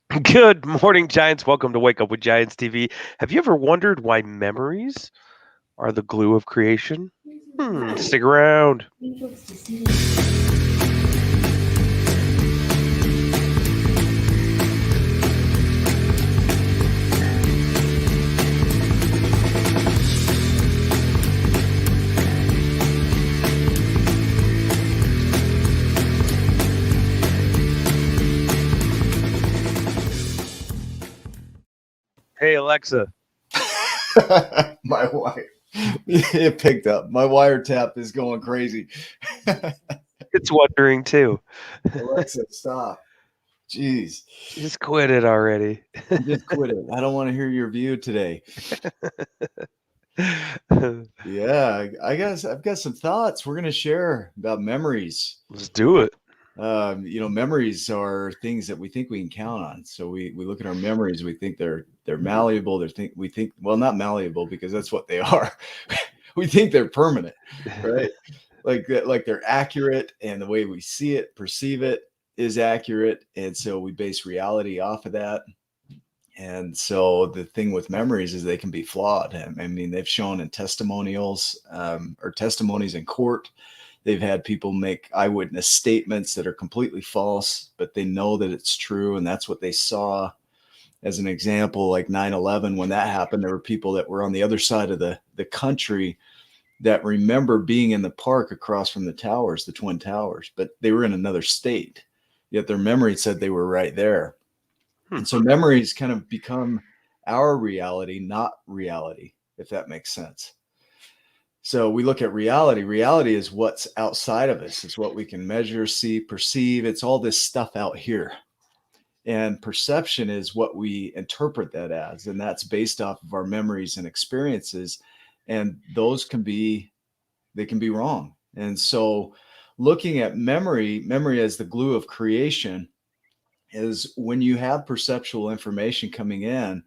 Good morning, Giants. Welcome to Wake Up with Giants TV. Have you ever wondered why memories are the glue of creation? Stick around. Hey, Alexa. My wife, it picked up. My wiretap is going crazy. It's wondering too. Alexa, stop. Jeez, Just quit it already. just quit it. I don't want to hear your view today. Yeah, I guess I've got some thoughts we're going to share about memories. Let's do it. Memories are things that we think we can count on. So we look at our memories, we think they're malleable. We think well, not malleable because that's what they are. We think they're permanent, right? Like they're accurate, and the way we see it, perceive it, is accurate, and so we base reality off of that. And so the thing with memories is they can be flawed. I mean, they've shown in testimonials or testimonies in court. They've had people make eyewitness statements that are completely false, but they know that it's true, and that's what they saw. As an example, like 9/11, when that happened, there were people that were on the other side of the country that remember being in the park across from the towers, the Twin Towers, but they were in another state, yet their memory said they were right there. Hmm. And so memories kind of become our reality, not reality, if that makes sense. So we look at reality. Reality is what's outside of us. It's what we can measure, see, perceive. It's all this stuff out here. And perception is what we interpret that as. And that's based off of our memories and experiences. And those they can be wrong. And so looking at memory as the glue of creation, is when you have perceptual information coming in,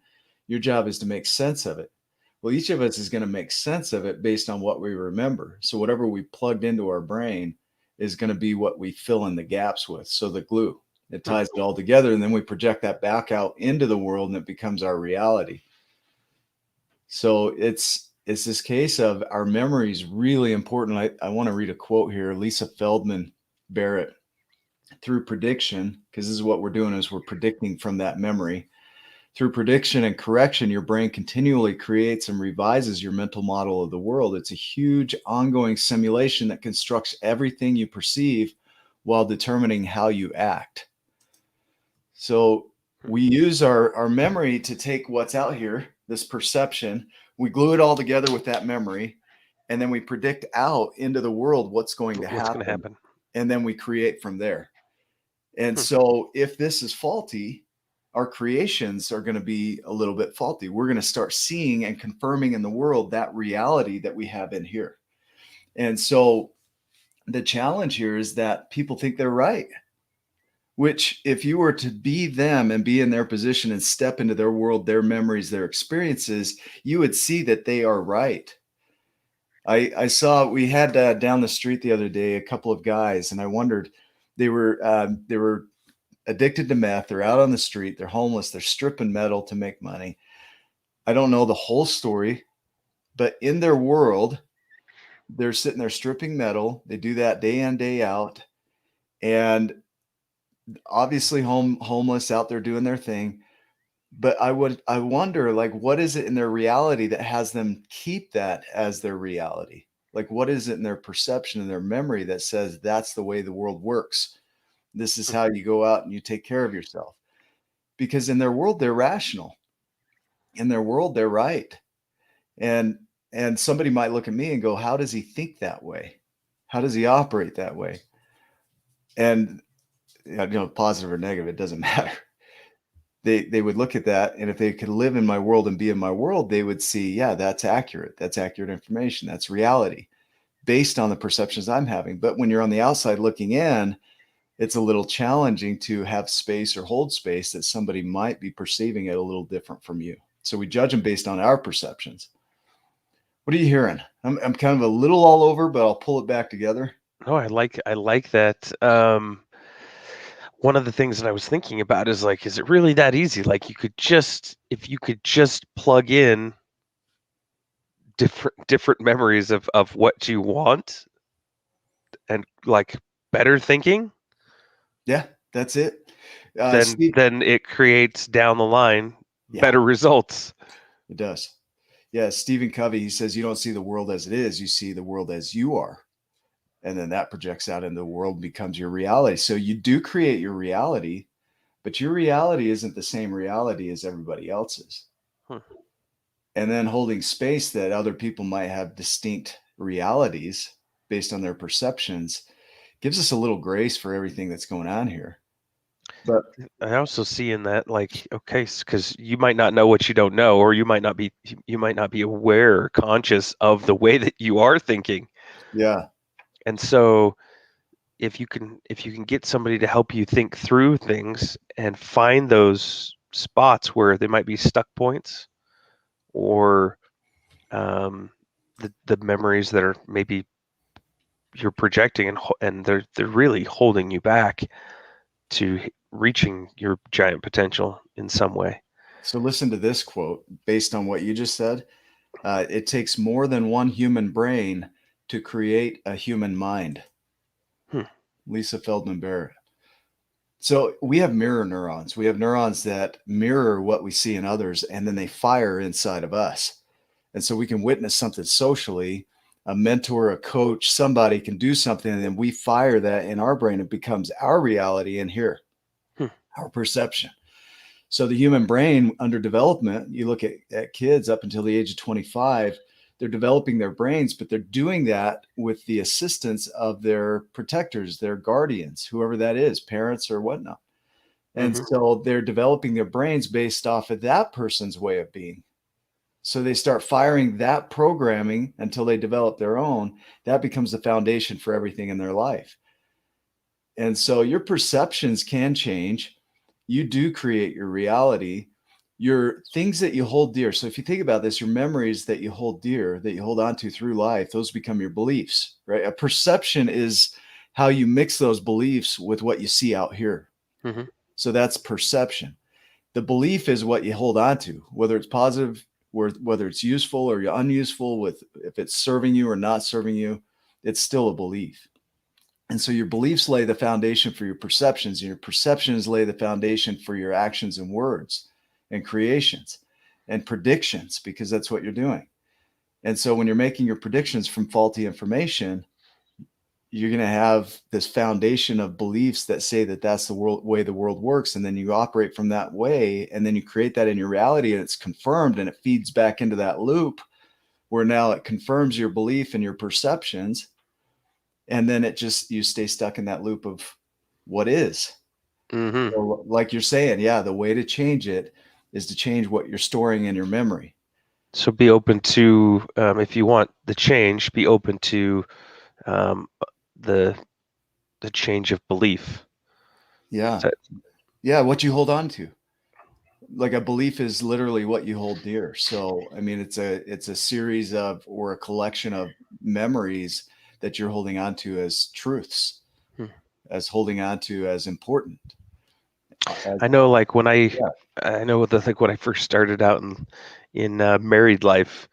your job is to make sense of it. Well, each of us is going to make sense of it based on what we remember. So whatever we plugged into our brain is going to be what we fill in the gaps with. So the glue, it ties it all together, and then we project that back out into the world, and it becomes our reality. So it's this case of our memory is really important. I want to read a quote here. Lisa Feldman Barrett, through prediction, because this is what we're doing, is we're predicting from that memory. Through prediction and correction, your brain continually creates and revises your mental model of the world. It's a huge ongoing simulation that constructs everything you perceive while determining how you act. So we use our memory to take what's out here, this perception, we glue it all together with that memory, and then we predict out into the world what's going to What's going to happen, happen? and then we create from there. And so if this is faulty, our creations are going to be a little bit faulty. We're going to start seeing and confirming in the world that reality that we have in here. And so the challenge here is that people think they're right, which if you were to be them and be in their position and step into their world, their memories, their experiences, you would see that they are right. I saw we had down the street the other day a couple of guys, and I wondered, they were addicted to meth. They're out on the street. They're homeless. They're stripping metal to make money. I don't know the whole story, but in their world, they're sitting there stripping metal. They do that day in, day out. And obviously homeless out there doing their thing. But I wonder, like, what is it in their reality that has them keep that as their reality? Like, what is it in their perception and their memory that says that's the way the world works? This is how you go out and you take care of yourself. Because in their world, they're rational. In their world, they're right. And somebody might look at me and go, how does he think that way? How does he operate that way? And positive or negative, it doesn't matter. They would look at that, and if they could live in my world and be in my world, they would see, yeah, that's accurate. That's accurate information. That's reality based on the perceptions I'm having. But when you're on the outside looking in, it's a little challenging to have space or hold space that somebody might be perceiving it a little different from you. So we judge them based on our perceptions. What are you hearing? I'm kind of a little all over, but I'll pull it back together. Oh, I like that. one of the things that I was thinking about is like, is it really that easy? Like if you could just plug in different memories of what you want and like better thinking, Yeah, that's it. Steve, then it creates down the line yeah, better results. it does. Yeah, Stephen Covey, he says, you don't see the world as it is, you see the world as you are. And then that projects out into the world and becomes your reality. So you do create your reality, but your reality isn't the same reality as everybody else's. Hmm. And then holding space that other people might have distinct realities based on their perceptions gives us a little grace for everything that's going on here. But I also see in that like, okay, because you might not know what you don't know, or you might not be aware or conscious of the way that you are thinking. yeah, And so if you can get somebody to help you think through things and find those spots where they might be stuck points, or the memories that are maybe you're projecting and they're really holding you back to reaching your giant potential in some way. so listen to this quote based on what you just said. It takes more than one human brain to create a human mind. Hmm. Lisa Feldman Barrett. So we have mirror neurons. We have neurons that mirror what we see in others, and then they fire inside of us. And so we can witness something socially, a mentor, a coach, somebody can do something, and then we fire that in our brain. It becomes our reality in here, Hmm. our perception. So the human brain under development, you look at kids up until the age of 25, they're developing their brains, but they're doing that with the assistance of their protectors, their guardians, whoever that is, parents or whatnot. And Mm-hmm. so they're developing their brains based off of that person's way of being. So they start firing that programming until they develop their own. That becomes the foundation for everything in their life. And so your perceptions can change. You do create your reality, your things that you hold dear. So if you think about this, your memories that you hold dear, that you hold on to through life, those become your beliefs, right? A perception is how you mix those beliefs with what you see out here. Mm-hmm. So that's perception. The belief is what you hold on to, whether it's positive, whether it's useful or you're unuseful, with if it's serving you or not serving you, it's still a belief. And so your beliefs lay the foundation for your perceptions, and your perceptions lay the foundation for your actions and words and creations and predictions, because that's what you're doing. And so when you're making your predictions from faulty information, you're going to have this foundation of beliefs that say that that's the way the world works. And then you operate from that way. And then you create that in your reality, and it's confirmed, and it feeds back into that loop where now it confirms your belief and your perceptions. And then it just, you stay stuck in that loop of what is. Mm-hmm. So like you're saying, yeah, the way to change it is to change what you're storing in your memory. So be open to if you want the change, be open to um, the the change of belief. Yeah. So, Yeah. What you hold on to. Like a belief is literally what you hold dear. So, I mean, it's a series of, or a collection of memories that you're holding on to as truths, hmm. as holding on to as important. I know, like Yeah. I know the like when I first started out in married life,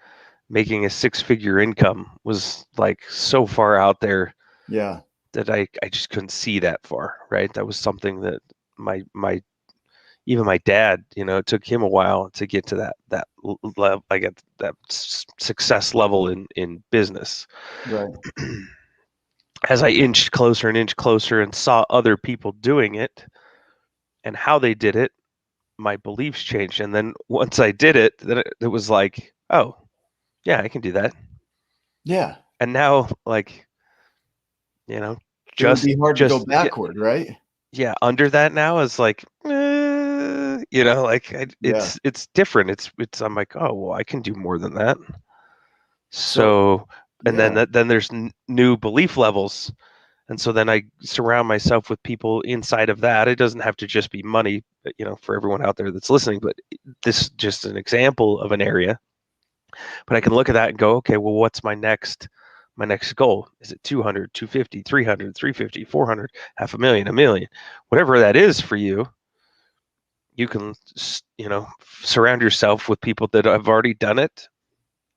making a six-figure income was like so far out there Yeah. that I just couldn't see that far, right? That was something that my even my dad, it took him a while to get to that level, like at that success level in business. Right. As I inched closer and saw other people doing it and how they did it, my beliefs changed. And then once I did it, then it was like, oh, yeah, I can do that. Yeah. And now, like, you know, It would just be hard to go just yeah, backward, right? yeah, under that now is like, like Yeah. it's different. It's I'm like, oh well, I can do more than that. So, So, and then yeah. then there's new belief levels, and so then I surround myself with people inside of that. It doesn't have to just be money, for everyone out there that's listening. But this is just an example of an area. But I can look at that and go, okay, well, what's my next my next goal? Is it 200, 250, 300, 350, 400, half a million, a million? Whatever that is for you, you can, surround yourself with people that have already done it,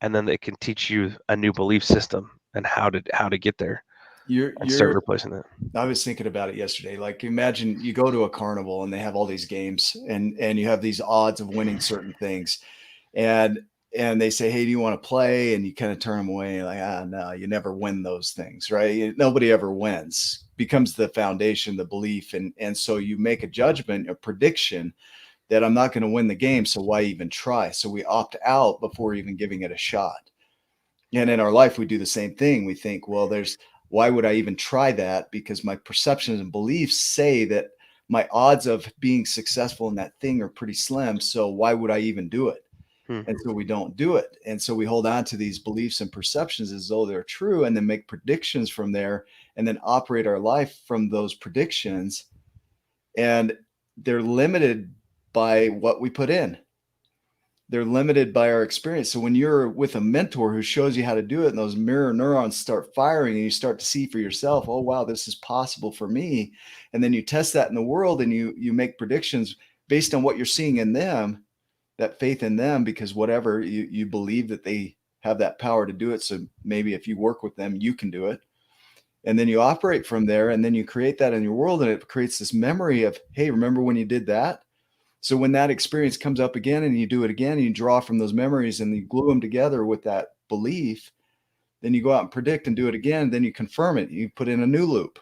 and then they can teach you a new belief system and how to get there and start You're replacing that. I was thinking about it yesterday. Like imagine you go to a carnival and they have all these games and you have these odds of winning certain things. And they say, "Hey, do you want to play?" And you kind of turn them away like, "Ah, no, you never win those things, right? Nobody ever wins." Becomes the foundation, the belief, and so you make a judgment, a prediction that I'm not going to win the game, so why even try? So we opt out before even giving it a shot. And in our life, we do the same thing. We think, well, why would I even try that? Because my perceptions and beliefs say that my odds of being successful in that thing are pretty slim. So why would I even do it? And so we don't do it. And so we hold on to these beliefs and perceptions as though they're true and then make predictions from there and then operate our life from those predictions. And they're limited by what we put in. They're limited by our experience. So when you're with a mentor who shows you how to do it and those mirror neurons start firing and you start to see for yourself, oh, wow, this is possible for me. And then you test that in the world and you make predictions based on what you're seeing in them, that faith in them, because whatever you believe that they have that power to do it. So maybe if you work with them, you can do it. And then you operate from there and then you create that in your world and it creates this memory of, hey, remember when you did that? So when that experience comes up again and you do it again and you draw from those memories and you glue them together with that belief, then you go out and predict and do it again. Then you confirm it. You put in a new loop.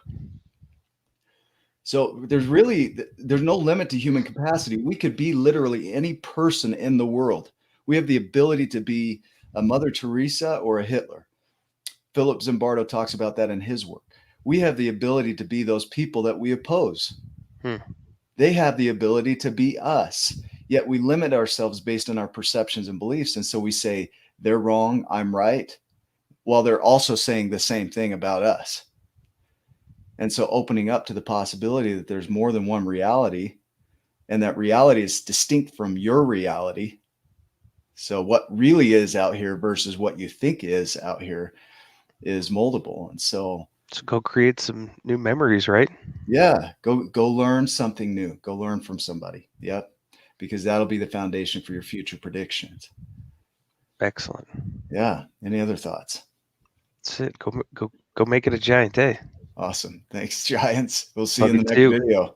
So there's no limit to human capacity. We could be literally any person in the world. We have the ability to be a Mother Teresa or a Hitler. Philip Zimbardo talks about that in his work. We have the ability to be those people that we oppose. They have the ability to be us, yet we limit ourselves based on our perceptions and beliefs. And so we say, they're wrong, I'm right, while they're also saying the same thing about us. And so opening up to the possibility that there's more than one reality, and that reality is distinct from your reality. So what really is out here versus what you think is out here is moldable. And so go create some new memories, right? yeah, go learn something new. Go learn from somebody. Yep. Because that'll be the foundation for your future predictions. Excellent. Yeah. Any other thoughts? That's it. Go make it a giant day. Awesome. Thanks, Giants. We'll see you Love in you the next too. video.